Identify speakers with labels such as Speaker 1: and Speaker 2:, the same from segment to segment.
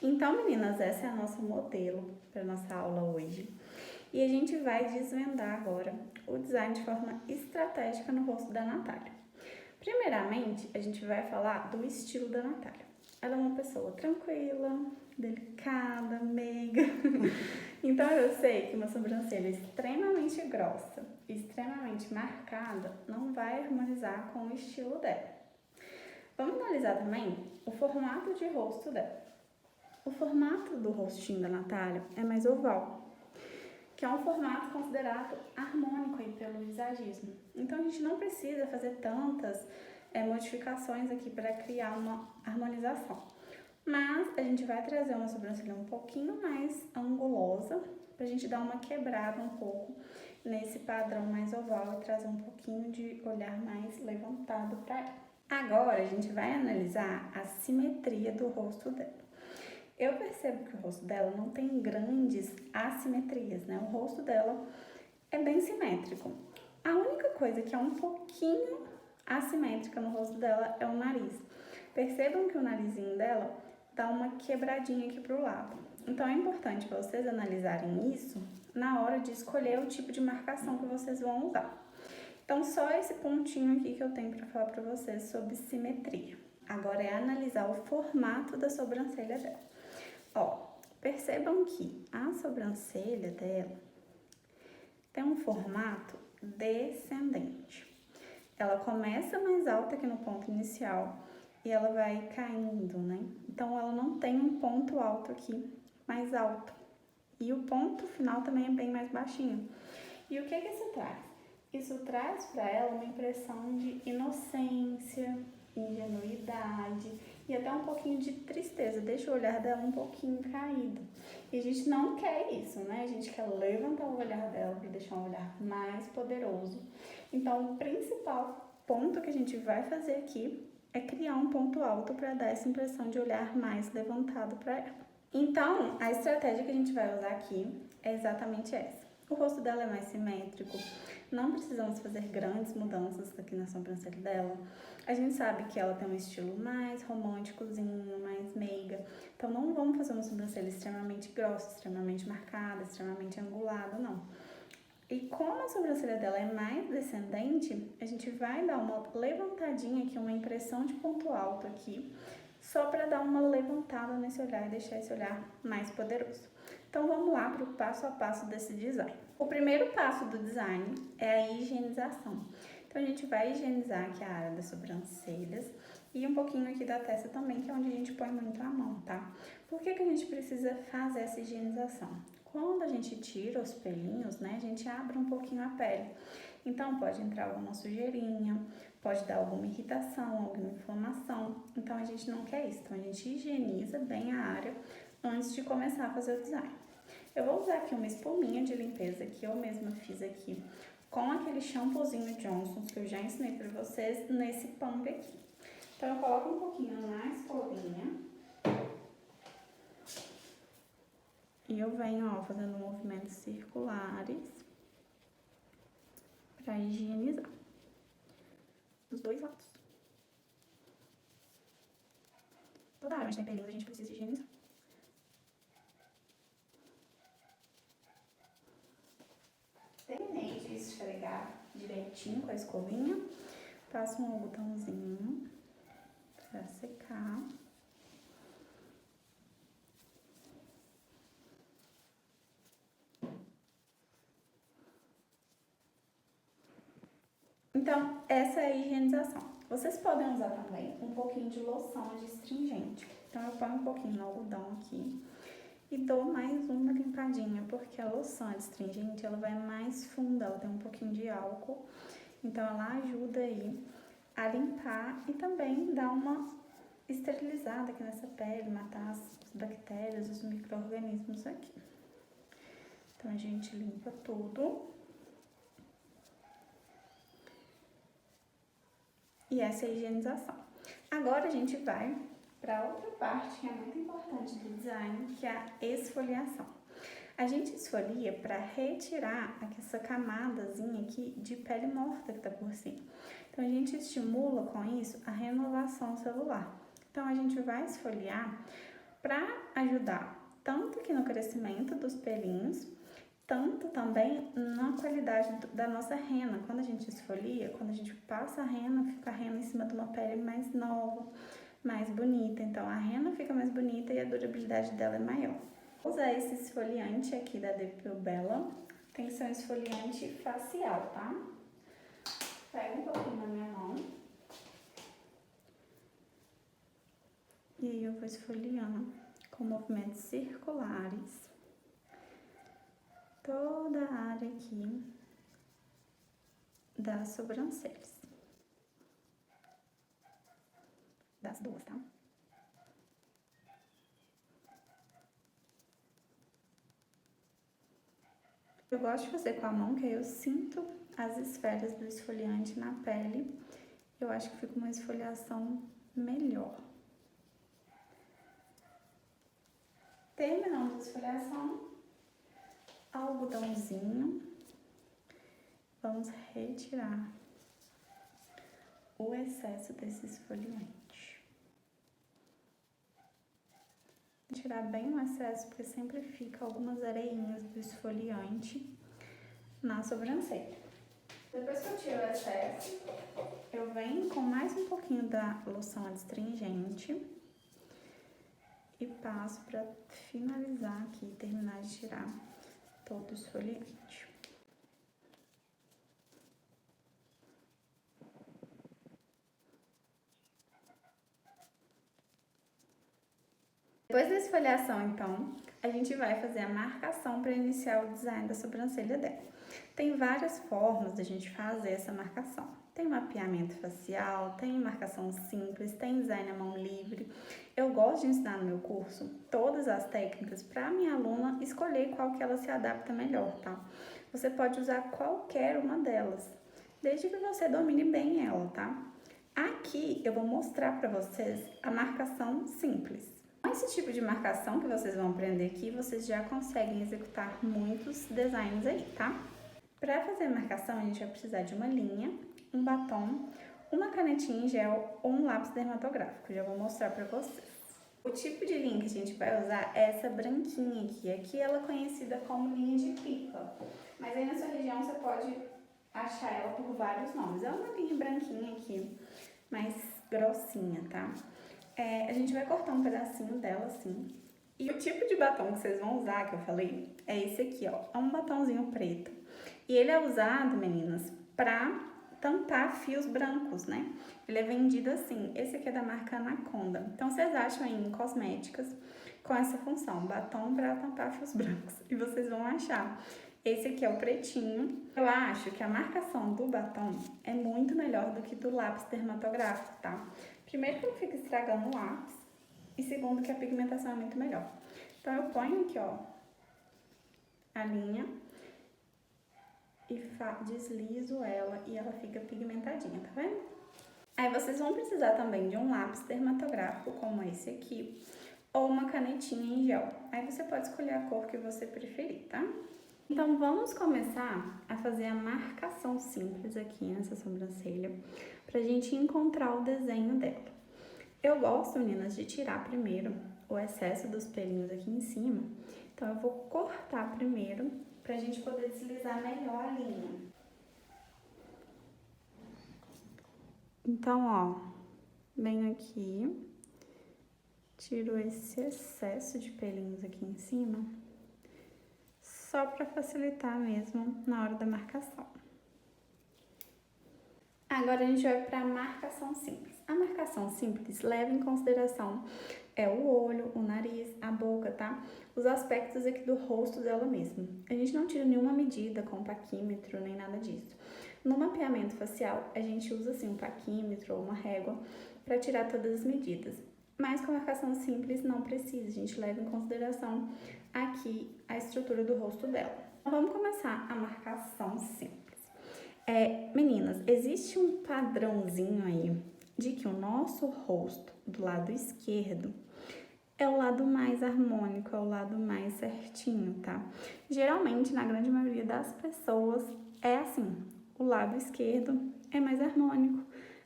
Speaker 1: Então, meninas, essa é a nossa modelo para nossa aula hoje. E a gente vai desvendar agora o design de forma estratégica no rosto da Natália. Primeiramente, a gente vai falar do estilo da Natália. Ela é uma pessoa tranquila, delicada, meiga. Então, eu sei que uma sobrancelha extremamente grossa, extremamente marcada, não vai harmonizar com o estilo dela. Vamos analisar também o formato de rosto dela. O formato do rostinho da Natália é mais oval, que é um formato considerado harmônico aí pelo visagismo. Então, a gente não precisa fazer tantas modificações aqui para criar uma harmonização. Mas a gente vai trazer uma sobrancelha um pouquinho mais angulosa, para a gente dar uma quebrada um pouco nesse padrão mais oval e trazer um pouquinho de olhar mais levantado para ela. Agora, a gente vai analisar a simetria do rosto dela. Eu percebo que o rosto dela não tem grandes assimetrias, né? O rosto dela é bem simétrico. A única coisa que é um pouquinho assimétrica no rosto dela é o nariz. Percebam que o narizinho dela dá uma quebradinha aqui pro lado. Então, é importante vocês analisarem isso na hora de escolher o tipo de marcação que vocês vão usar. Então, só esse pontinho aqui que eu tenho para falar para vocês sobre simetria. Agora é analisar o formato da sobrancelha dela. Ó, percebam que a sobrancelha dela tem um formato descendente. Ela começa mais alta aqui no ponto inicial e ela vai caindo, né? Então, ela não tem um ponto alto aqui, mais alto. E o ponto final também é bem mais baixinho. E o que isso traz? Isso traz para ela uma impressão de inocência, ingenuidade e até um pouquinho de tristeza. Deixa o olhar dela um pouquinho caído. E a gente não quer isso, né? A gente quer levantar o olhar dela para deixar um olhar mais poderoso. Então, o principal ponto que a gente vai fazer aqui é criar um ponto alto para dar essa impressão de olhar mais levantado para ela. Então, a estratégia que a gente vai usar aqui é exatamente essa. O rosto dela é mais simétrico, não precisamos fazer grandes mudanças aqui na sobrancelha dela. A gente sabe que ela tem um estilo mais românticozinho, mais meiga. Então, não vamos fazer uma sobrancelha extremamente grossa, extremamente marcada, extremamente angulada, não. E como a sobrancelha dela é mais descendente, a gente vai dar uma levantadinha aqui, uma impressão de ponto alto aqui, só para dar uma levantada nesse olhar e deixar esse olhar mais poderoso. Então, vamos lá para o passo a passo desse design. O primeiro passo do design é a higienização. Então, a gente vai higienizar aqui a área das sobrancelhas e um pouquinho aqui da testa também, que é onde a gente põe muito a mão, tá? Por que a gente precisa fazer essa higienização? Quando a gente tira os pelinhos, né, a gente abre um pouquinho a pele. Então, pode entrar alguma sujeirinha, pode dar alguma irritação, alguma inflamação. Então, a gente não quer isso. Então, a gente higieniza bem a área antes de começar a fazer o design. Eu vou usar aqui uma espuminha de limpeza que eu mesma fiz aqui com aquele shampoozinho Johnson's que eu já ensinei pra vocês nesse pump aqui. Então, eu coloco um pouquinho na escovinha e eu venho, ó, fazendo movimentos circulares pra higienizar dos dois lados. Toda área onde tem pelinhos a gente precisa higienizar. Terminei de esfregar direitinho com a escovinha, passo um algodãozinho para secar. Então, essa é a higienização. Vocês podem usar também um pouquinho de loção adstringente. Então, eu ponho um pouquinho no algodão aqui e dou mais uma limpadinha, porque a loção adstringente, ela vai mais funda, ela tem um pouquinho de álcool, então ela ajuda aí a limpar e também dar uma esterilizada aqui nessa pele, matar as bactérias, os micro-organismos aqui. Então, a gente limpa tudo. E essa é a higienização. Agora, a gente vai para outra parte que é muito importante do design, que é a esfoliação. A gente esfolia para retirar essa camadazinha aqui de pele morta que tá por cima. Então, a gente estimula com isso a renovação celular. Então, a gente vai esfoliar para ajudar tanto aqui no crescimento dos pelinhos, tanto também na qualidade da nossa rena. Quando a gente esfolia, quando a gente passa a rena, fica a rena em cima de uma pele mais nova, mais bonita. Então, a rena fica mais bonita e a durabilidade dela é maior. Vou usar esse esfoliante aqui da Depur Bella. Tem que ser um esfoliante facial, tá? Pego um pouquinho na minha mão. E aí eu vou esfoliando com movimentos circulares toda a área aqui das sobrancelhas. Das duas, tá? Eu gosto de fazer com a mão, que aí eu sinto as esferas do esfoliante na pele. Eu acho que fica uma esfoliação melhor. Terminando a esfoliação, algodãozinho. Vamos retirar o excesso desse esfoliante. Tirar bem o excesso, porque sempre fica algumas areinhas do esfoliante na sobrancelha. Depois que eu tiro o excesso, eu venho com mais um pouquinho da loção adstringente e passo para finalizar aqui, terminar de tirar todo o esfoliante. Depois da esfoliação, então, a gente vai fazer a marcação para iniciar o design da sobrancelha dela. Tem várias formas da gente fazer essa marcação. Tem mapeamento facial, tem marcação simples, tem design à mão livre. Eu gosto de ensinar no meu curso todas as técnicas para a minha aluna escolher qual que ela se adapta melhor, tá? Você pode usar qualquer uma delas, desde que você domine bem ela, tá? Aqui eu vou mostrar para vocês a marcação simples. Com esse tipo de marcação que vocês vão aprender aqui, vocês já conseguem executar muitos designs aí, tá? Para fazer a marcação, a gente vai precisar de uma linha, um batom, uma canetinha em gel ou um lápis dermatográfico. Já vou mostrar para vocês. O tipo de linha que a gente vai usar é essa branquinha aqui. Aqui ela é conhecida como linha de pipa, mas aí na sua região você pode achar ela por vários nomes. É uma linha branquinha aqui, mais grossinha, tá? A gente vai cortar um pedacinho dela assim. E o tipo de batom que vocês vão usar, que eu falei, é esse aqui, ó. É um batomzinho preto. E ele é usado, meninas, pra tampar fios brancos, né? Ele é vendido assim. Esse aqui é da marca Anaconda. Então, vocês acham aí em cosméticas com essa função, batom pra tampar fios brancos. E vocês vão achar. Esse aqui é o pretinho. Eu acho que a marcação do batom é muito melhor do que do lápis dermatográfico, tá? Primeiro que não fica estragando o lápis e segundo que a pigmentação é muito melhor. Então eu ponho aqui, ó, a linha e deslizo ela e ela fica pigmentadinha, tá vendo? Aí vocês vão precisar também de um lápis dermatográfico como esse aqui ou uma canetinha em gel. Aí você pode escolher a cor que você preferir, tá? Então vamos começar a fazer a marcação simples aqui nessa sobrancelha pra gente encontrar o desenho dela. Eu gosto, meninas, de tirar primeiro o excesso dos pelinhos aqui em cima. Então eu vou cortar primeiro pra gente poder deslizar melhor a linha. Então, ó, venho aqui, tiro esse excesso de pelinhos aqui em cima, só pra facilitar mesmo na hora da marcação. Agora a gente vai para a marcação simples. A marcação simples leva em consideração o olho, o nariz, a boca, tá? Os aspectos aqui do rosto dela mesma. A gente não tira nenhuma medida com paquímetro nem nada disso. No mapeamento facial, a gente usa assim um paquímetro ou uma régua para tirar todas as medidas. Mas com a marcação simples não precisa, a gente leva em consideração aqui a estrutura do rosto dela. Então, vamos começar a marcação simples. Meninas, existe um padrãozinho aí de que o nosso rosto do lado esquerdo é o lado mais harmônico, é o lado mais certinho, tá? Geralmente, na grande maioria das pessoas, é assim. O lado esquerdo é mais harmônico,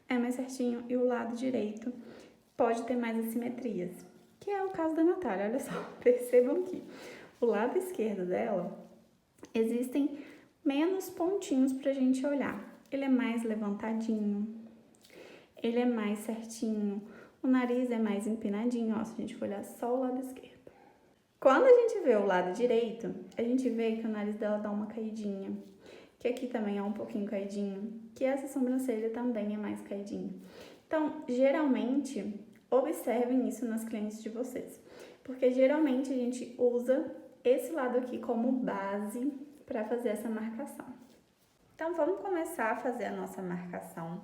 Speaker 1: é mais certinho, e o lado direito pode ter mais assimetrias. que é o caso da Natália. Olha só, percebam que o lado esquerdo dela existem menos pontinhos pra gente olhar. Ele é mais levantadinho, ele é mais certinho, o nariz é mais empinadinho, ó, se a gente for olhar só o lado esquerdo. Quando a gente vê o lado direito, a gente vê que o nariz dela dá uma caidinha, que aqui também é um pouquinho caidinho, que essa sobrancelha também é mais caidinha. Então, geralmente, observem isso nas clientes de vocês, porque geralmente a gente usa esse lado aqui como base para fazer essa marcação. Então, vamos começar a fazer a nossa marcação.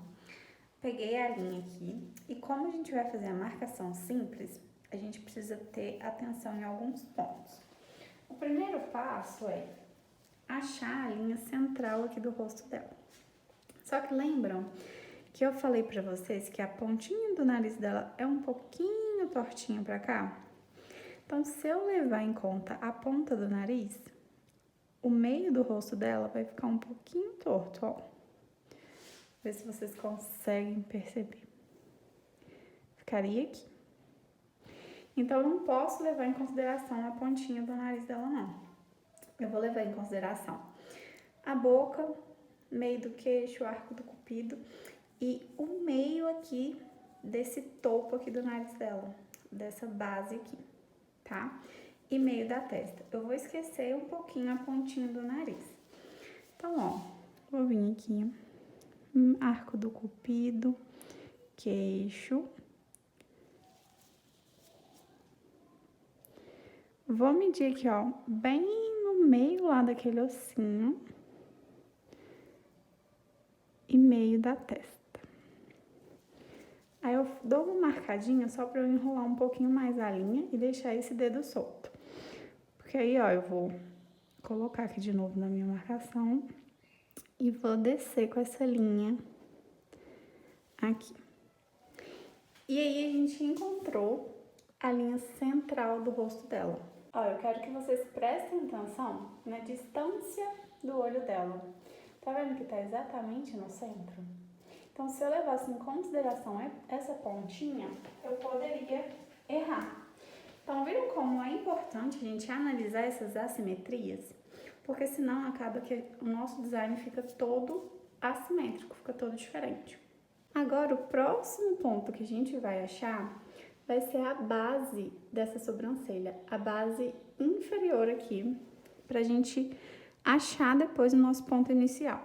Speaker 1: Peguei a linha aqui e como a gente vai fazer a marcação simples, a gente precisa ter atenção em alguns pontos. O primeiro passo é achar a linha central aqui do rosto dela. Só que lembram que eu falei pra vocês que a pontinha do nariz dela é um pouquinho tortinha pra cá? Então, se eu levar em conta a ponta do nariz, o meio do rosto dela vai ficar um pouquinho torto, ó. Ver se vocês conseguem perceber. Ficaria aqui. Então, eu não posso levar em consideração a pontinha do nariz dela, não. Eu vou levar em consideração a boca, meio do queixo, o arco do cupido e o meio aqui desse topo aqui do nariz dela, dessa base aqui, tá? E meio da testa. Eu vou esquecer um pouquinho a pontinha do nariz. Então, ó, vou vir aqui, arco do cupido, queixo. Vou medir aqui, ó, bem no meio lá daquele ossinho e meio da testa. Aí eu dou uma marcadinha só pra eu enrolar um pouquinho mais a linha e deixar esse dedo solto. Porque aí, ó, eu vou colocar aqui de novo na minha marcação e vou descer com essa linha aqui. E aí a gente encontrou a linha central do rosto dela. Ó, eu quero que vocês prestem atenção na distância do olho dela. Tá vendo que tá exatamente no centro? Então, se eu levasse em consideração essa pontinha, eu poderia errar. Então, viram como é importante a gente analisar essas assimetrias? Porque senão acaba que o nosso design fica todo assimétrico, fica todo diferente. Agora, o próximo ponto que a gente vai achar vai ser a base dessa sobrancelha, a base inferior aqui, pra gente achar depois o nosso ponto inicial.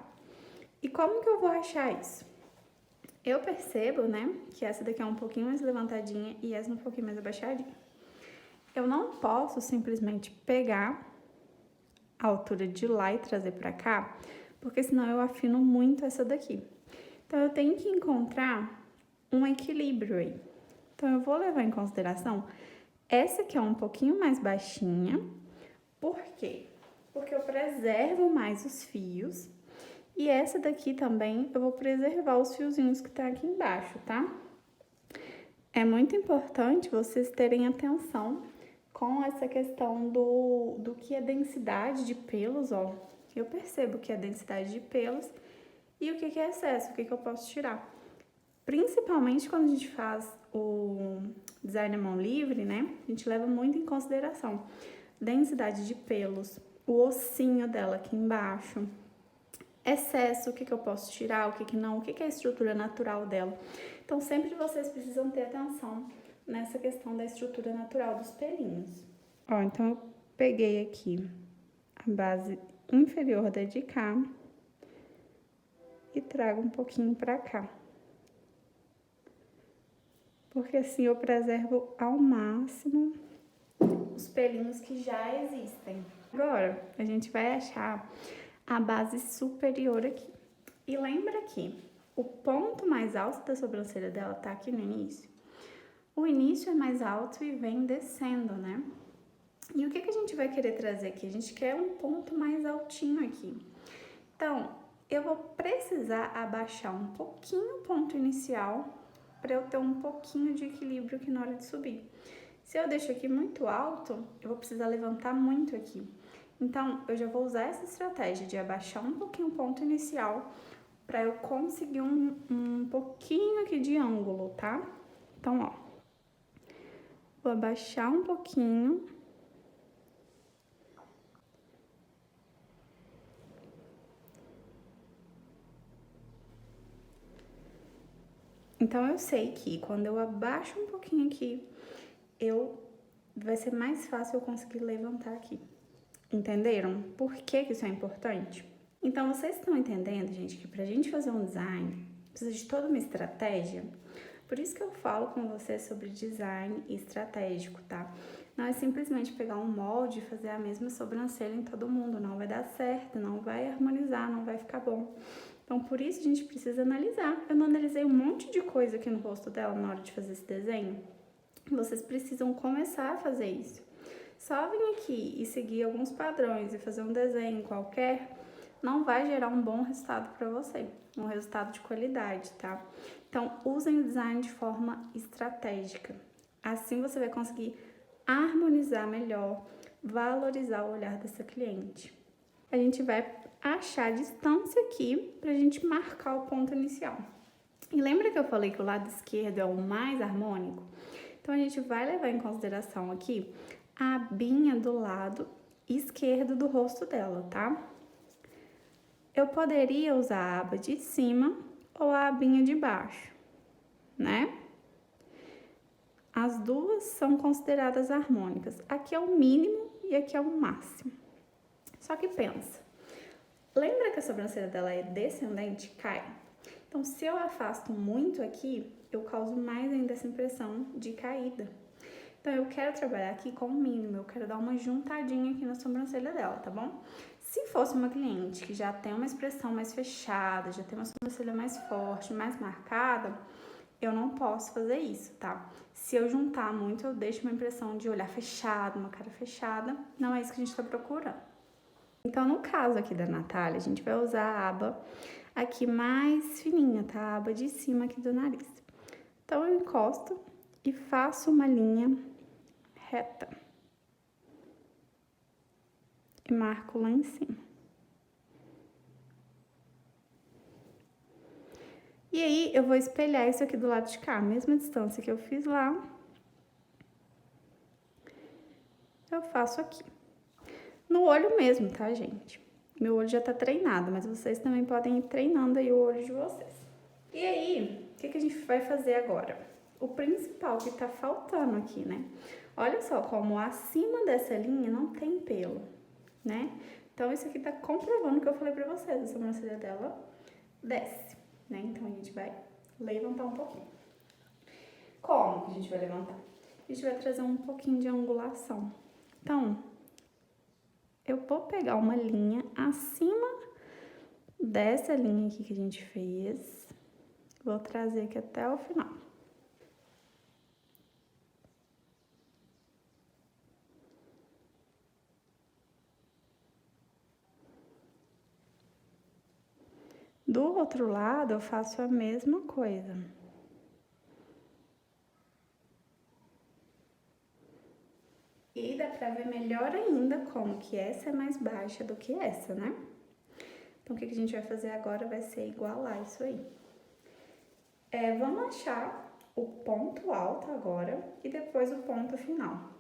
Speaker 1: E como que eu vou achar isso? Eu percebo, né, que essa daqui é um pouquinho mais levantadinha e essa um pouquinho mais abaixadinha. Eu não posso simplesmente pegar a altura de lá e trazer pra cá, porque senão eu afino muito essa daqui. Então, eu tenho que encontrar um equilíbrio aí. Então, eu vou levar em consideração essa que é um pouquinho mais baixinha. Por quê? Porque eu preservo mais os fios. E essa daqui também, eu vou preservar os fiozinhos que tá aqui embaixo, tá? É muito importante vocês terem atenção com essa questão do que é densidade de pelos, ó. Eu percebo que é densidade de pelos e o que é excesso, o que eu posso tirar. Principalmente quando a gente faz o design à mão livre, né? A gente leva muito em consideração densidade de pelos, o ossinho dela aqui embaixo, excesso, o que eu posso tirar, o que não, o que é a estrutura natural dela. Então, sempre vocês precisam ter atenção nessa questão da estrutura natural dos pelinhos. Ó, então eu peguei aqui a base inferior da de cá e trago um pouquinho pra cá. Porque assim eu preservo ao máximo os pelinhos que já existem. Agora, a gente vai achar a base superior aqui. E lembra que o ponto mais alto da sobrancelha dela tá aqui no início? O início é mais alto e vem descendo, né? E o que a gente vai querer trazer aqui? A gente quer um ponto mais altinho aqui. Então, eu vou precisar abaixar um pouquinho o ponto inicial para eu ter um pouquinho de equilíbrio aqui na hora de subir. Se eu deixo aqui muito alto, eu vou precisar levantar muito aqui. Então, eu já vou usar essa estratégia de abaixar um pouquinho o ponto inicial para eu conseguir um pouquinho aqui de ângulo, tá? Então, ó, Vou abaixar um pouquinho. Então, eu sei que quando eu abaixo um pouquinho aqui, vai ser mais fácil eu conseguir levantar aqui. Entenderam? Por que que isso é importante? Então, vocês estão entendendo, gente, que pra gente fazer um design, precisa de toda uma estratégia? Por isso que eu falo com vocês sobre design estratégico, tá? Não é simplesmente pegar um molde e fazer a mesma sobrancelha em todo mundo. Não vai dar certo, não vai harmonizar, não vai ficar bom. Então, por isso a gente precisa analisar. Eu não analisei um monte de coisa aqui no rosto dela na hora de fazer esse desenho. Vocês precisam começar a fazer isso. Só vir aqui e seguir alguns padrões e fazer um desenho qualquer, não vai gerar um bom resultado para você, um resultado de qualidade, tá? Então, usem o design de forma estratégica. Assim você vai conseguir harmonizar melhor, valorizar o olhar dessa cliente. A gente vai achar a distância aqui pra gente marcar o ponto inicial. E lembra que eu falei que o lado esquerdo é o mais harmônico? Então, a gente vai levar em consideração aqui a abinha do lado esquerdo do rosto dela, tá? Eu poderia usar a aba de cima ou a abinha de baixo, né? As duas são consideradas harmônicas. Aqui é o mínimo e aqui é o máximo. Só que pensa, lembra que a sobrancelha dela é descendente? Cai. Então, se eu afasto muito aqui, eu causo mais ainda essa impressão de caída. Então, eu quero trabalhar aqui com o mínimo, eu quero dar uma juntadinha aqui na sobrancelha dela, tá bom? Se fosse uma cliente que já tem uma expressão mais fechada, já tem uma sobrancelha mais forte, mais marcada, eu não posso fazer isso, tá? Se eu juntar muito, eu deixo uma impressão de olhar fechado, uma cara fechada, não é isso que a gente tá procurando. Então, no caso aqui da Natália, a gente vai usar a aba aqui mais fininha, tá? A aba de cima aqui do nariz. Então, eu encosto e faço uma linha reta. E marco lá em cima. E aí, eu vou espelhar isso aqui do lado de cá, a mesma distância que eu fiz lá, eu faço aqui. No olho mesmo, tá, gente? Meu olho já tá treinado, mas vocês também podem ir treinando aí o olho de vocês. E aí, o que a gente vai fazer agora? O principal que tá faltando aqui, né? Olha só como acima dessa linha não tem pelo, né? Então, isso aqui tá comprovando o que eu falei pra vocês. A sobrancelha dela desce, né? Então, a gente vai levantar um pouquinho. Como que a gente vai levantar? A gente vai trazer um pouquinho de angulação. Então, eu vou pegar uma linha acima dessa linha aqui que a gente fez. Vou trazer aqui até o final. Do outro lado, eu faço a mesma coisa. E dá pra ver melhor ainda como que essa é mais baixa do que essa, né? Então, o que a gente vai fazer agora vai ser igualar isso aí. Vamos achar o ponto alto agora e depois o ponto final.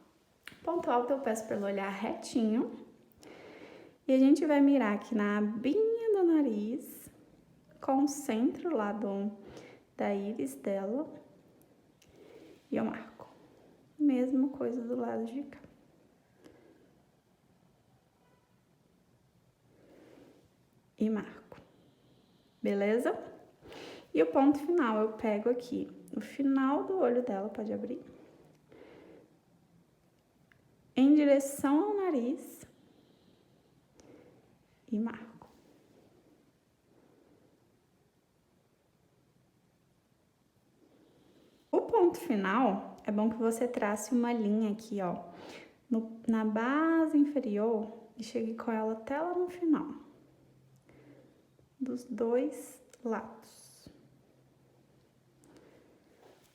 Speaker 1: Ponto alto eu peço para ela olhar retinho. E a gente vai mirar aqui na abinha do nariz, com o centro lá da íris dela. E eu marco. Mesma coisa do lado de cá. E marco. Beleza? E o ponto final eu pego aqui no final do olho dela, pode abrir. Em direção ao nariz. E marco. O ponto final, é bom que você trace uma linha aqui, ó, na base inferior e chegue com ela até lá no final. Dos dois lados.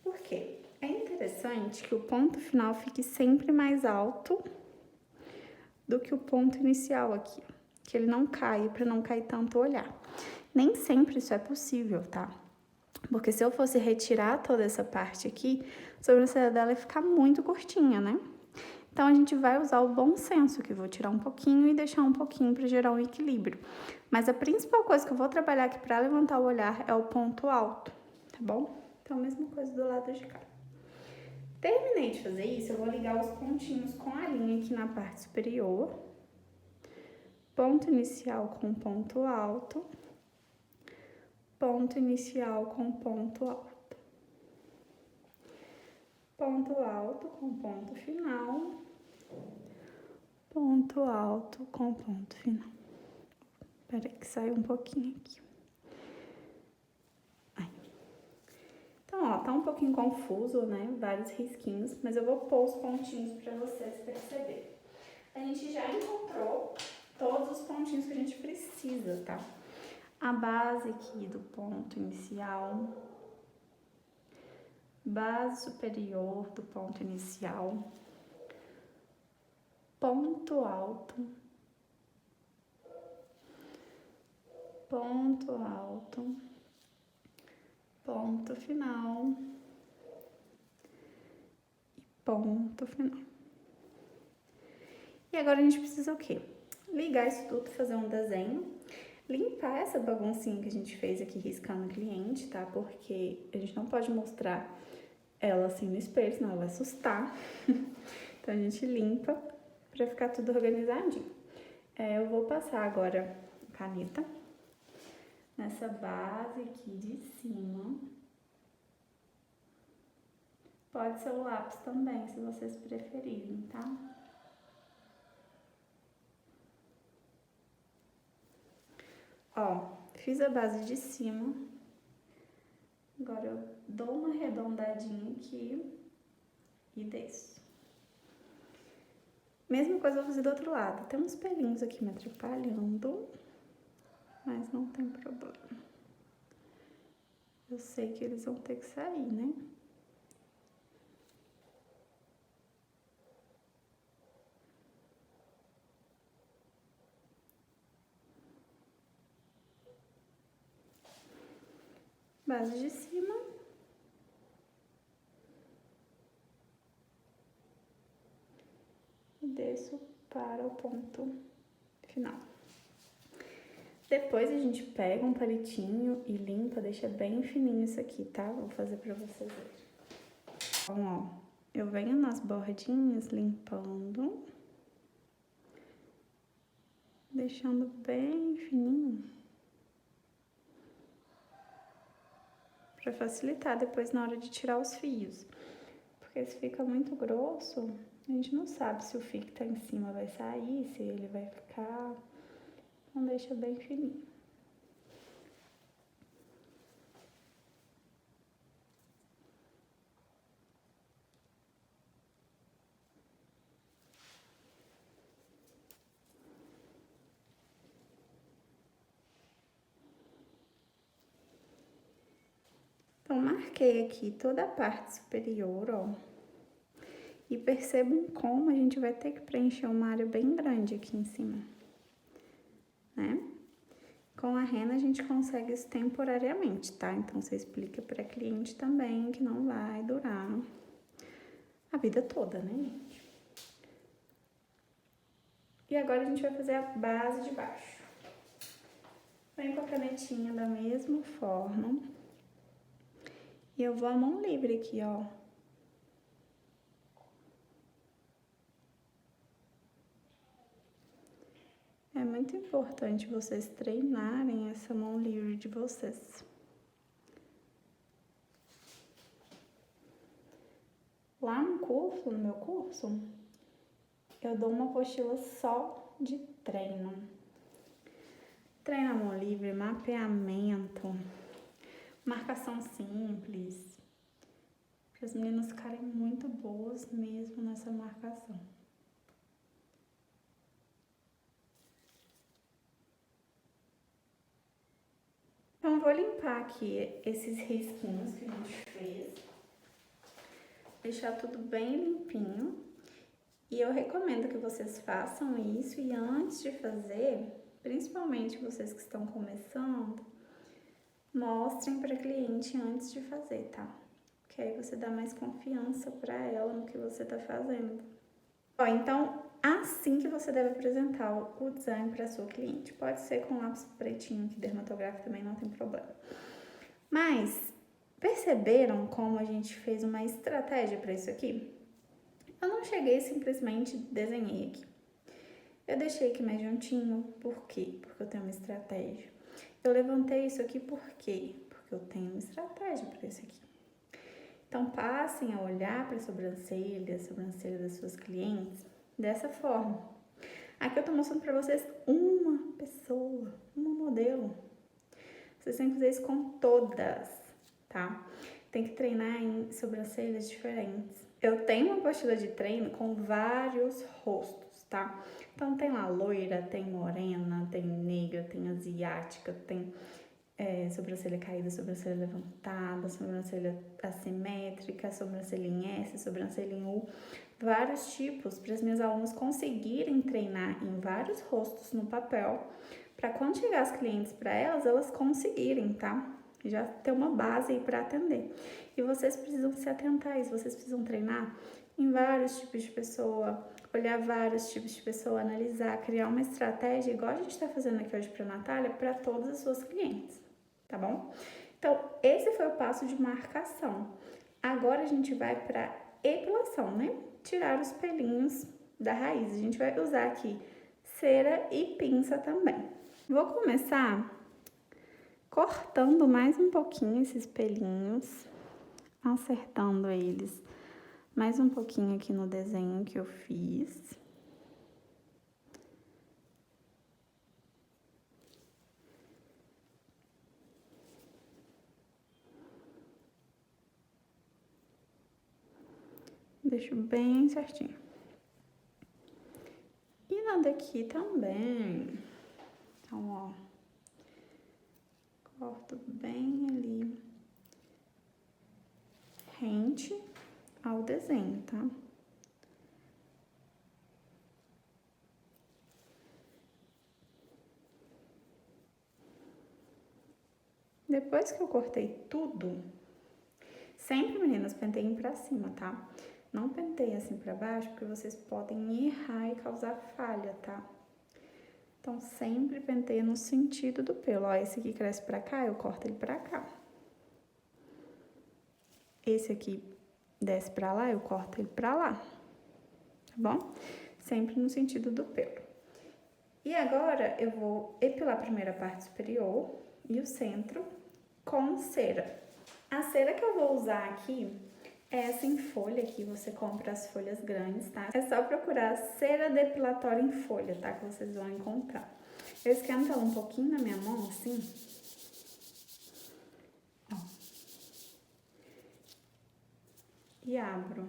Speaker 1: Por quê? É interessante que o ponto final fique sempre mais alto do que o ponto inicial aqui, que ele não caia, para não cair tanto o olhar. Nem sempre isso é possível, tá? Porque se eu fosse retirar toda essa parte aqui, a sobrancelha dela ia ficar muito curtinha, né? Então, a gente vai usar o bom senso, que eu vou tirar um pouquinho e deixar um pouquinho para gerar um equilíbrio. Mas a principal coisa que eu vou trabalhar aqui para levantar o olhar é o ponto alto, tá bom? Então, a mesma coisa do lado de cá. Terminei de fazer isso, eu vou ligar os pontinhos com a linha aqui na parte superior. Ponto inicial com ponto alto. Ponto inicial com ponto alto. Ponto alto com ponto final. Ponto alto com ponto final. Espera que saiu um pouquinho aqui. Aí. Então, ó, tá um pouquinho confuso, né? Vários risquinhos, mas eu vou pôr os pontinhos para vocês perceberem. A gente já encontrou todos os pontinhos que a gente precisa, tá? A base aqui do ponto inicial, base superior do ponto inicial, ponto alto, ponto alto, ponto final e ponto final. E agora a gente precisa o quê? Ligar isso tudo, fazer um desenho, limpar essa baguncinha que a gente fez aqui riscando o cliente, tá? Porque a gente não pode mostrar ela assim no espelho, senão ela vai assustar. Então a gente limpa pra ficar tudo organizadinho. Eu vou passar agora a caneta nessa base aqui de cima. Pode ser o lápis também, se vocês preferirem, tá? Ó, fiz a base de cima. Agora eu dou uma arredondadinha aqui e desço. Mesma coisa eu vou fazer do outro lado. Tem uns pelinhos aqui me atrapalhando, mas não tem problema. Eu sei que eles vão ter que sair, né? Base de cima. E desço para o ponto final. Depois a gente pega um palitinho e limpa, deixa bem fininho isso aqui, tá? Vou fazer pra vocês verem. Então, ó, eu venho nas bordinhas limpando, deixando bem fininho. Pra facilitar depois na hora de tirar os fios. Porque se fica muito grosso, a gente não sabe se o fio que tá em cima vai sair, se ele vai ficar. Então deixa bem fininho. Então, marquei aqui toda a parte superior, ó. E percebam como a gente vai ter que preencher uma área bem grande aqui em cima, né? Com a rena a gente consegue isso temporariamente, tá? Então, você explica pra cliente também que não vai durar a vida toda, né, gente? E agora a gente vai fazer a base de baixo. Vem com a canetinha da mesma forma. E eu vou a mão livre aqui, ó. É muito importante vocês treinarem essa mão livre de vocês. Lá no curso, no meu curso, eu dou uma apostila só de treino. Treino a mão livre, mapeamento, marcação simples. Para as meninas ficarem muito boas mesmo nessa marcação. Então, vou limpar aqui esses risquinhos que a gente fez. Deixar tudo bem limpinho. E eu recomendo que vocês façam isso e antes de fazer, principalmente vocês que estão começando, mostrem para cliente antes de fazer, tá? Que aí você dá mais confiança para ela no que você tá fazendo. Ó, então, assim que você deve apresentar o design para sua cliente. Pode ser com lápis pretinho, que dermatográfico também não tem problema. Mas, perceberam como a gente fez uma estratégia para isso aqui? Eu não cheguei simplesmente desenhei aqui. Eu deixei aqui mais juntinho, por quê? Porque eu tenho uma estratégia. Eu levantei isso aqui por quê? Porque eu tenho uma estratégia para isso aqui. Então, passem a olhar para a sobrancelha das suas clientes dessa forma. Aqui eu tô mostrando para vocês uma pessoa, uma modelo. Vocês têm que fazer isso com todas, tá? Tem que treinar em sobrancelhas diferentes. Eu tenho uma apostila de treino com vários rostos, tá? Então tem lá loira, tem morena, tem negra, tem asiática, tem sobrancelha caída, sobrancelha levantada, sobrancelha assimétrica, sobrancelha em S, sobrancelha em U. Vários tipos para as minhas alunas conseguirem treinar em vários rostos no papel, para quando chegar as clientes para elas conseguirem, tá? Já ter uma base aí para atender. E vocês precisam se atentar a isso, vocês precisam treinar em vários tipos de pessoa, olhar vários tipos de pessoa, analisar, criar uma estratégia, igual a gente está fazendo aqui hoje para a Natália, para todas as suas clientes, tá bom? Então, esse foi o passo de marcação. Agora a gente vai para epilação, né? Tirar os pelinhos da raiz. A gente vai usar aqui cera e pinça também. Vou começar cortando mais um pouquinho esses pelinhos, acertando eles mais um pouquinho aqui no desenho que eu fiz. Deixo bem certinho. E na daqui também. Então, ó, corto bem ali, rente ao desenho, tá? Depois que eu cortei tudo, sempre, meninas, penteiem pra cima, tá? Não penteiem assim pra baixo, porque vocês podem errar e causar falha, tá? Então, sempre penteia no sentido do pelo. Ó, esse aqui cresce pra cá, eu corto ele pra cá. Esse aqui desce pra lá, eu corto ele pra lá. Tá bom? Sempre no sentido do pelo. E agora, eu vou epilar primeiro a parte superior e o centro com cera. A cera que eu vou usar aqui é essa em folha, que você compra as folhas grandes, tá? É só procurar cera depilatória em folha, tá? Que vocês vão encontrar. Eu esquento ela um pouquinho na minha mão, assim. Ó. E abro.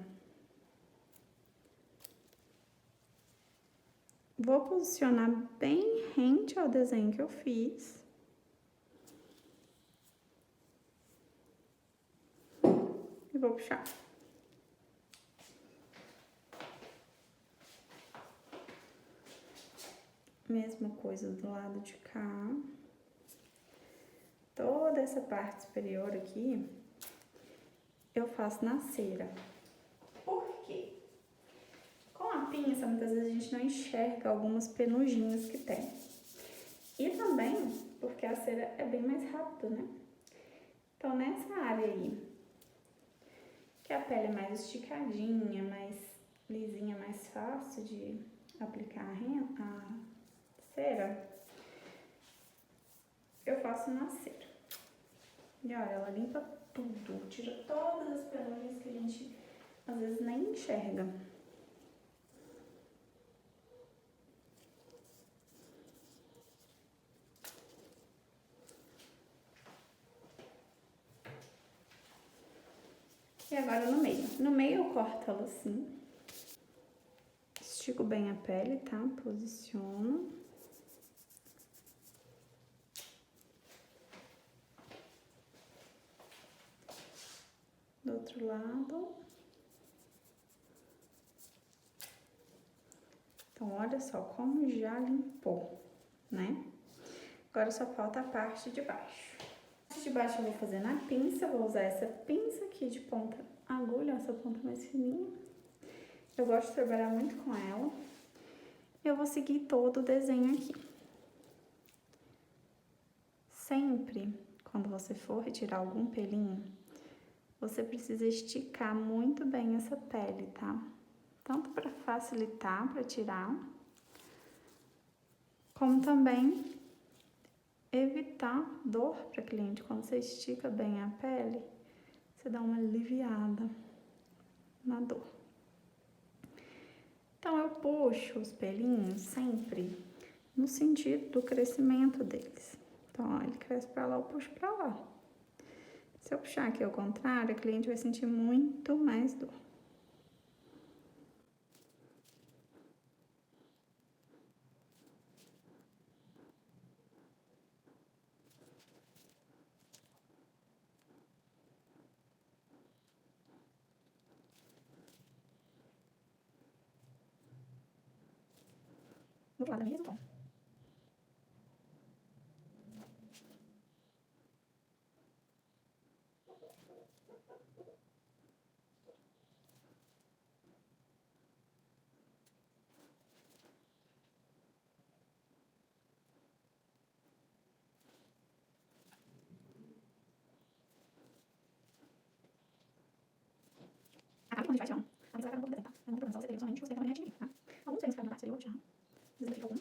Speaker 1: Vou posicionar bem rente ao desenho que eu fiz. E vou puxar. Mesma coisa do lado de cá. Toda essa parte superior aqui, eu faço na cera. Por quê? Com a pinça, muitas vezes a gente não enxerga algumas penugem que tem. E também porque a cera é bem mais rápida, né? Então, nessa área aí, que a pele é mais esticadinha, mais lisinha, mais fácil de aplicar a cera, eu faço na cera. E olha, ela limpa tudo, tira todas as penugem que a gente às vezes nem enxerga. E agora no meio. No meio eu corto ela assim. Estico bem a pele, tá? Posiciono. Do outro lado. Então, olha só como já limpou, né? Agora só falta a parte de baixo. A parte de baixo eu vou fazer na pinça, vou usar essa pinça aqui de ponta agulha, essa ponta mais fininha. Eu gosto de trabalhar muito com ela. Eu vou seguir todo o desenho aqui. Sempre, quando você for retirar algum pelinho, você precisa esticar muito bem essa pele, tá? Tanto para facilitar para tirar, como também evitar dor para cliente. Quando você estica bem a pele, você dá uma aliviada na dor. Então, eu puxo os pelinhos sempre no sentido do crescimento deles. Então, ó, ele cresce pra lá, eu puxo pra lá. Se eu puxar aqui ao contrário, a cliente vai sentir muito mais dor. Do lado mesmo, tom. Acaba quando a gente vai tirando. A pinça vai acabar um pouco do desenho, tá? Eu não vou problema, só você teria somente você também retinir, tá? Alguns desenhos ficaram no seria eu tirar. Desenho algum.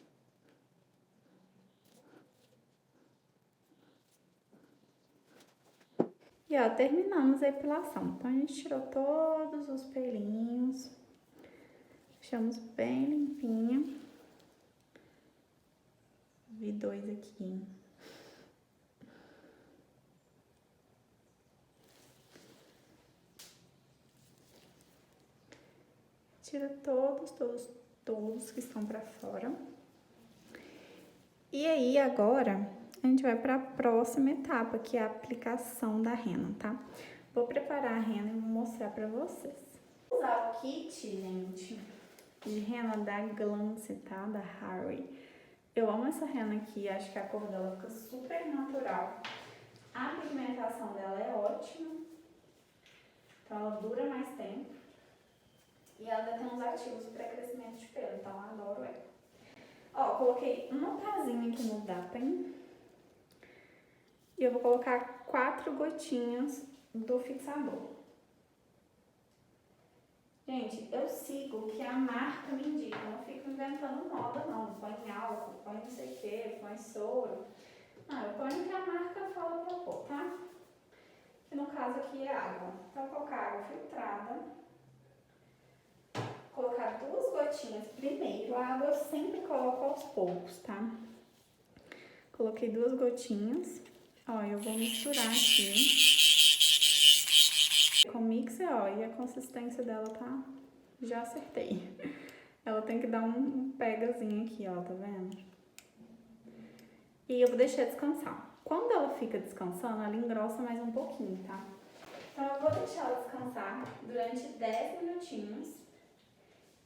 Speaker 1: E ó, terminamos a epilação. Então, a gente tirou todos os pelinhos. Deixamos bem limpinho. Vi dois aqui. Tira todos que estão pra fora. E aí, agora, a gente vai pra próxima etapa, que é a aplicação da rena, tá? Vou preparar a rena e vou mostrar pra vocês. Vou usar o kit, gente, de rena da Glance, tá? Da Harry. Eu amo essa rena aqui, acho que a cor dela fica super natural. A pigmentação dela é ótima, então ela dura mais tempo. E ela ainda tem uns ativos para crescimento de pelo, então eu adoro ela. Ó, coloquei uma casinha aqui no Dapen. E eu vou colocar 4 gotinhas do fixador. Gente, eu sigo o que a marca me indica, eu não fico inventando moda não. Põe álcool, põe não sei o que, põe soro. Não, eu ponho o que a marca fala pra pôr, tá? Que no caso aqui é água. Então eu vou colocar água filtrada. Colocar 2 gotinhas primeiro. A água eu sempre coloco aos poucos, tá? Coloquei 2 gotinhas. Ó, eu vou misturar aqui. Com mixer, ó, e a consistência dela tá... Já acertei. Ela tem que dar um pegazinho aqui, ó, tá vendo? E eu vou deixar descansar. Quando ela fica descansando, ela engrossa mais um pouquinho, tá? Então eu vou deixar ela descansar durante 10 minutinhos.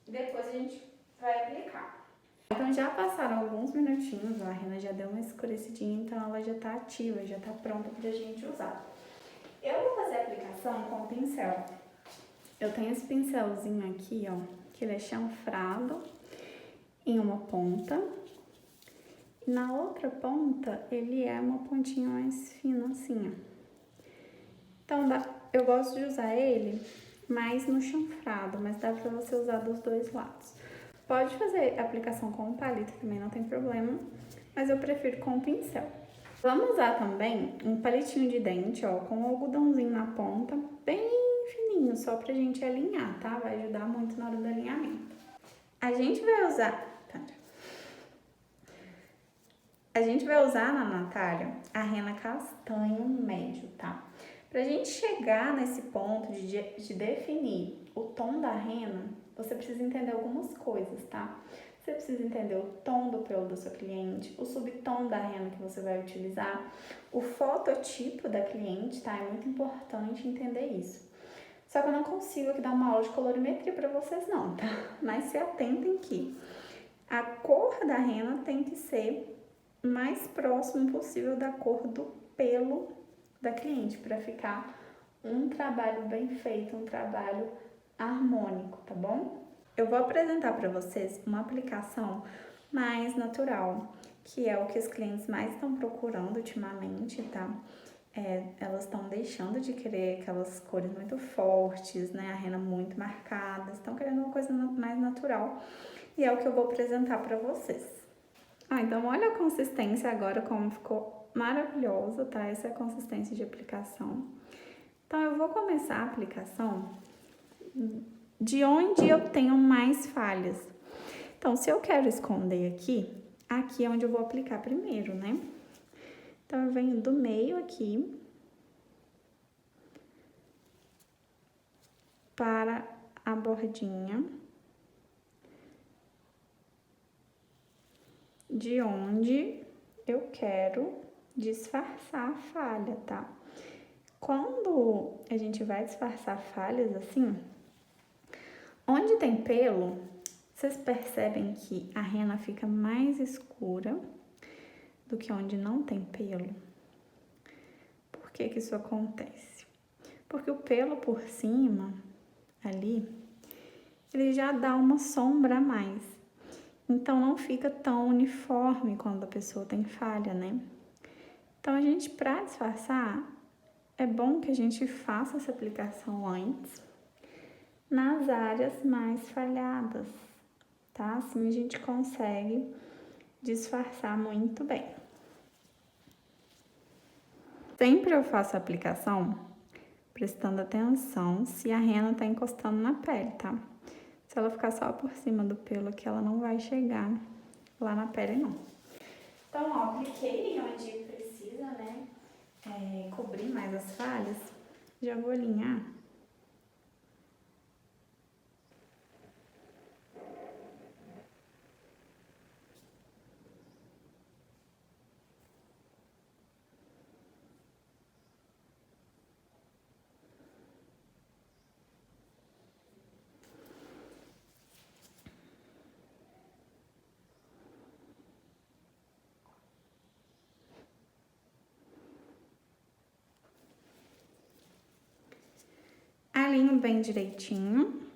Speaker 1: Depois a gente vai aplicar. Então já passaram alguns minutinhos, ó, a rena já deu uma escurecidinha, então ela já tá ativa, já tá pronta pra gente usar. Eu vou fazer a aplicação com o pincel. Eu tenho esse pincelzinho aqui, ó, que ele é chanfrado em uma ponta. E na outra ponta, ele é uma pontinha mais fina, assim, ó. Então, eu gosto de usar ele mais no chanfrado, mas dá pra você usar dos dois lados. Pode fazer a aplicação com o palito também, não tem problema, mas eu prefiro com o pincel. Vamos usar também um palitinho de dente, ó, com um algodãozinho na ponta, bem fininho, só pra gente alinhar, tá? Vai ajudar muito na hora do alinhamento. A gente vai usar na Natália a rena castanho médio, tá? Pra gente chegar nesse ponto de definir o tom da rena, você precisa entender algumas coisas, tá? Você precisa entender o tom do pelo do seu cliente, o subtom da rena que você vai utilizar, o fototipo da cliente, tá? É muito importante entender isso. Só que eu não consigo aqui dar uma aula de colorimetria pra vocês não, tá? Mas se atentem que a cor da rena tem que ser mais próximo possível da cor do pelo da cliente, para ficar um trabalho bem feito, um trabalho harmônico, tá bom? Eu vou apresentar para vocês uma aplicação mais natural, que é o que os clientes mais estão procurando ultimamente, tá? Elas estão deixando de querer aquelas cores muito fortes, né? A rena muito marcada, estão querendo uma coisa mais natural. E é o que eu vou apresentar para vocês. Então olha a consistência agora como ficou maravilhosa, tá? Essa é a consistência de aplicação. Então eu vou começar a aplicação de onde eu tenho mais falhas. Então se eu quero esconder aqui é onde eu vou aplicar primeiro, né? Então eu venho do meio aqui para a bordinha de onde eu quero disfarçar a falha, tá? Quando a gente vai disfarçar falhas assim, onde tem pelo, vocês percebem que a rena fica mais escura do que onde não tem pelo? Por que que isso acontece? Porque o pelo por cima, ali, ele já dá uma sombra a mais. Então, não fica tão uniforme quando a pessoa tem falha, né? Então, a gente, para disfarçar, é bom que a gente faça essa aplicação antes, nas áreas mais falhadas, tá? Assim a gente consegue disfarçar muito bem. Sempre eu faço a aplicação prestando atenção se a rena tá encostando na pele, tá? Se ela ficar só por cima do pelo aqui, ela não vai chegar lá na pele, não. Então, ó, apliquei onde precisa, né? Cobrir mais as falhas. Já vou alinhar. Alinho bem direitinho.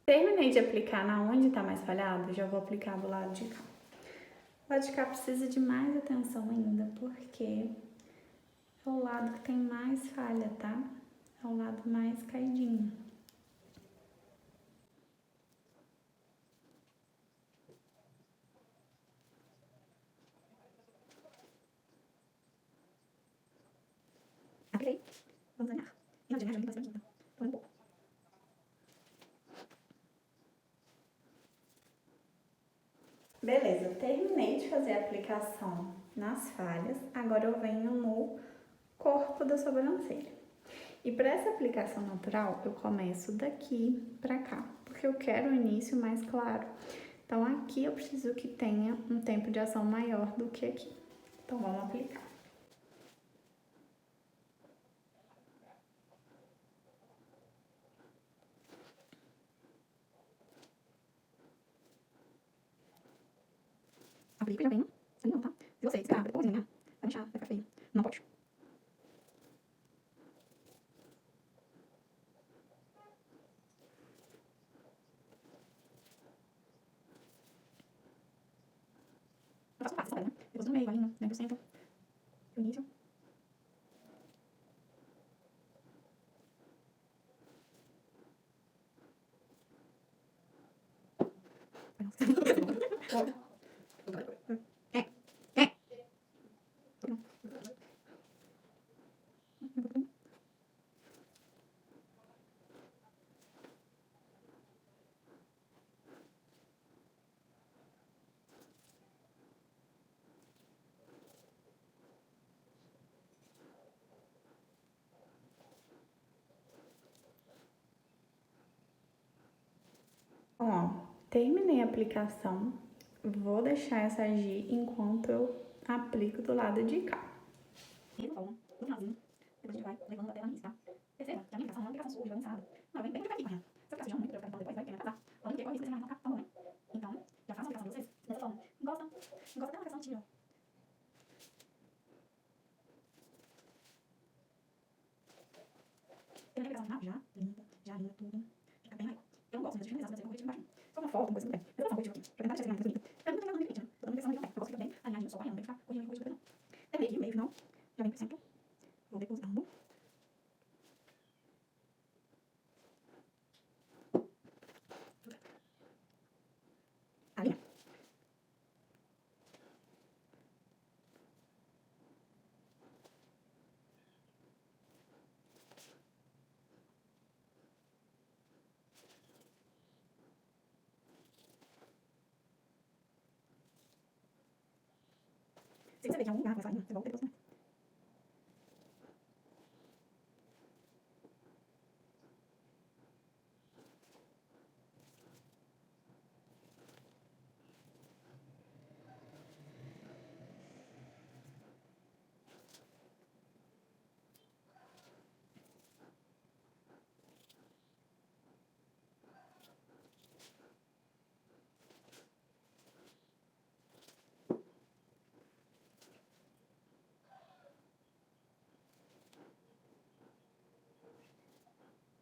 Speaker 1: Terminei de aplicar na onde tá mais falhado, já vou aplicar do lado de cá. O lado de cá precisa de mais atenção ainda, porque é o lado que tem mais falha, tá? É o lado mais caidinho. Apliquei. Vamos alinhar. E onde alinhar, joguei pra cima aqui, então. Um pouco. Beleza, terminei de fazer a aplicação nas falhas. Agora eu venho no corpo da sobrancelha. E para essa aplicação natural, eu começo daqui pra cá, porque eu quero o início mais claro. Então, aqui eu preciso que tenha um tempo de ação maior do que aqui. Então, vamos aplicar. Aplico e já venho alinhando, tá? Se você esperar depois alinhar, vai deixar, vai ficar feio. Não pode. Eu faço fácil, né? Depois no meio, alinho, vem pro centro, pro início. Ó, terminei a aplicação. Vou deixar essa agir enquanto eu aplico do lado de cá. No finalzinho, Depois a gente vai levando até a raiz, tá? Perceba que a minha aplicação não é uma aplicação suja, avançada. Não, bem devagarzinho, correndo. Se eu ficar sujando muito pra eu ficar depois, vai querer casar. Falando que corre risco de você não ficar tão bom, né? Então, já façam a aplicação de vocês dessa forma. Encosta até a marcação tira. Tem a aplicação já limpa tudo. Fica bem legal. Eu não gosto muito de finalizar, mas eu vou embaixo. Só uma foto, uma coisa assim. Mas eu vou corrigir aqui, pra tentar deixar esse mais bonito. Eu não tenho nada muito, né? Toda uma questão de não. Eu gosto que fica bem alinhadinho, só correndo, bem ficar corrigir depois, não. Terminei aqui, meio final. Já vem pro centro. Vou depositando. Ali. Se você vê que é um lugar que vai sair, você volta depois, né?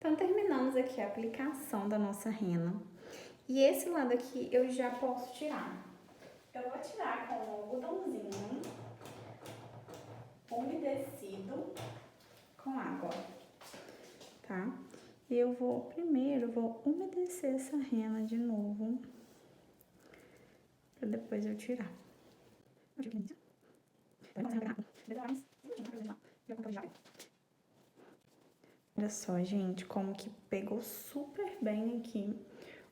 Speaker 1: Então, terminamos aqui a aplicação da nossa rena. E esse lado aqui eu já posso tirar. Eu vou tirar com o algodãozinho umedecido com água, tá? E eu vou, primeiro, vou umedecer essa rena de novo, pra depois eu tirar. Olha só, gente, como que pegou super bem aqui.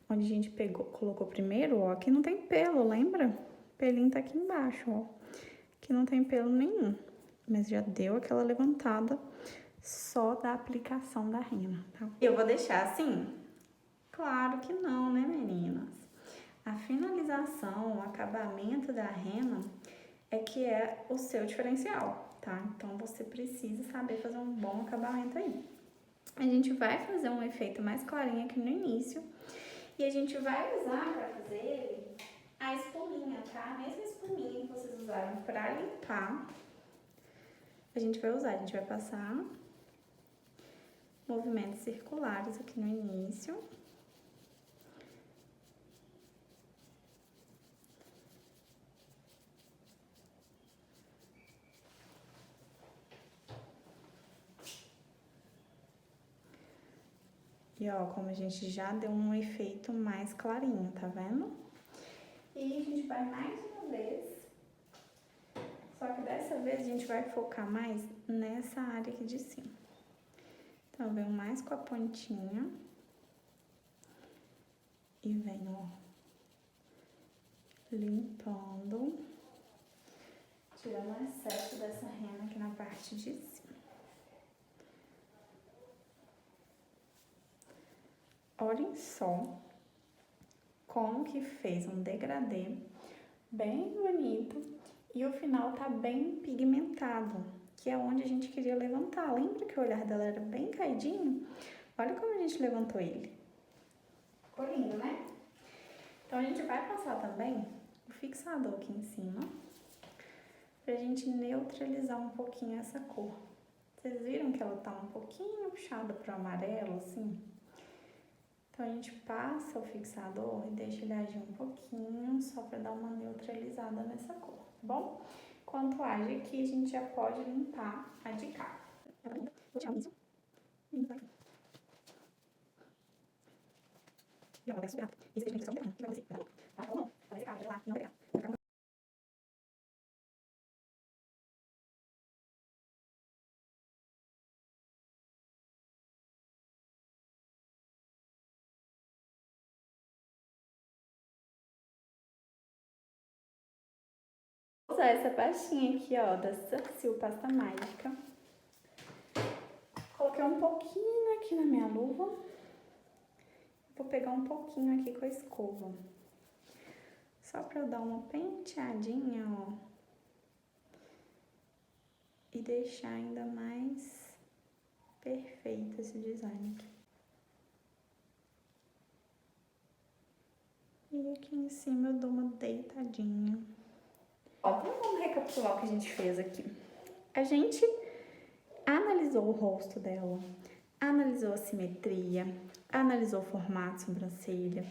Speaker 1: Onde a gente pegou, colocou primeiro, ó, aqui não tem pelo, lembra? O pelinho tá aqui embaixo, ó. Aqui não tem pelo nenhum, mas já deu aquela levantada só da aplicação da rena, tá? Eu vou deixar assim? Claro que não, né, meninas? A finalização, o acabamento da rena é que é o seu diferencial, tá? Então, você precisa saber fazer um bom acabamento aí. A gente vai fazer um efeito mais clarinho aqui no início e a gente vai usar para fazer ele a espuminha, tá? A mesma espuminha que vocês usaram para limpar, a gente vai usar. A gente vai passar movimentos circulares aqui no início. E ó, como a gente já deu um efeito mais clarinho, tá vendo? E a gente vai mais uma vez, só que dessa vez a gente vai focar mais nessa área aqui de cima. Então, eu venho mais com a pontinha e venho, ó, limpando, tirando o excesso dessa rena aqui na parte de cima. Olhem só como que fez um degradê bem bonito e o final tá bem pigmentado, que é onde a gente queria levantar. Lembra que o olhar dela era bem caidinho? Olha como a gente levantou ele. Ficou lindo, né? Então, a gente vai passar também o fixador aqui em cima, pra gente neutralizar um pouquinho essa cor. Vocês viram que ela tá um pouquinho puxada pro amarelo, assim? Então, a gente passa o fixador e deixa ele agir um pouquinho, só pra dar uma neutralizada nessa cor, tá bom? Enquanto age aqui, a gente já pode limpar a de cá. Vou tirar isso. Já vai superar. Isso a gente só que vai ser, tá? Tá bom? Vai secar, vai lá, não pegar. Vou usar essa pastinha aqui, ó, da Sursil Pasta Mágica. Coloquei um pouquinho aqui na minha luva. Vou pegar um pouquinho aqui com a escova. Só pra eu dar uma penteadinha, ó. E deixar ainda mais perfeito esse design aqui. E aqui em cima eu dou uma deitadinha. Ó, então vamos recapitular o que a gente fez aqui. A gente analisou o rosto dela, analisou a simetria, analisou o formato de sobrancelha,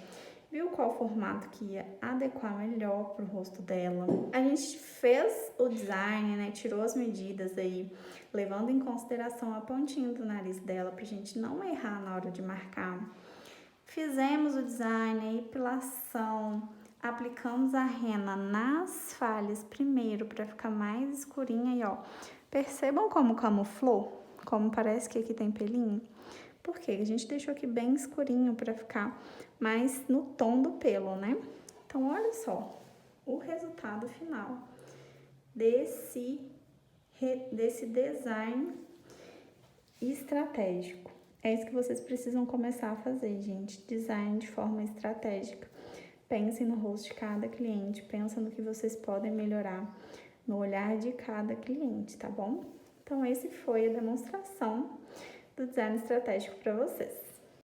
Speaker 1: viu qual formato que ia adequar melhor pro rosto dela. A gente fez o design, né, tirou as medidas aí, levando em consideração a pontinha do nariz dela pra gente não errar na hora de marcar. Fizemos o design, a epilação, aplicamos a rena nas falhas primeiro para ficar mais escurinha e ó, percebam como camuflou, como parece que aqui tem pelinho? Porque a gente deixou aqui bem escurinho para ficar mais no tom do pelo, né? Então, olha só o resultado final desse design estratégico. É isso que vocês precisam começar a fazer, gente. Design de forma estratégica. Pensem no rosto de cada cliente, pensem no que vocês podem melhorar no olhar de cada cliente, tá bom? Então, esse foi a demonstração do design estratégico para vocês.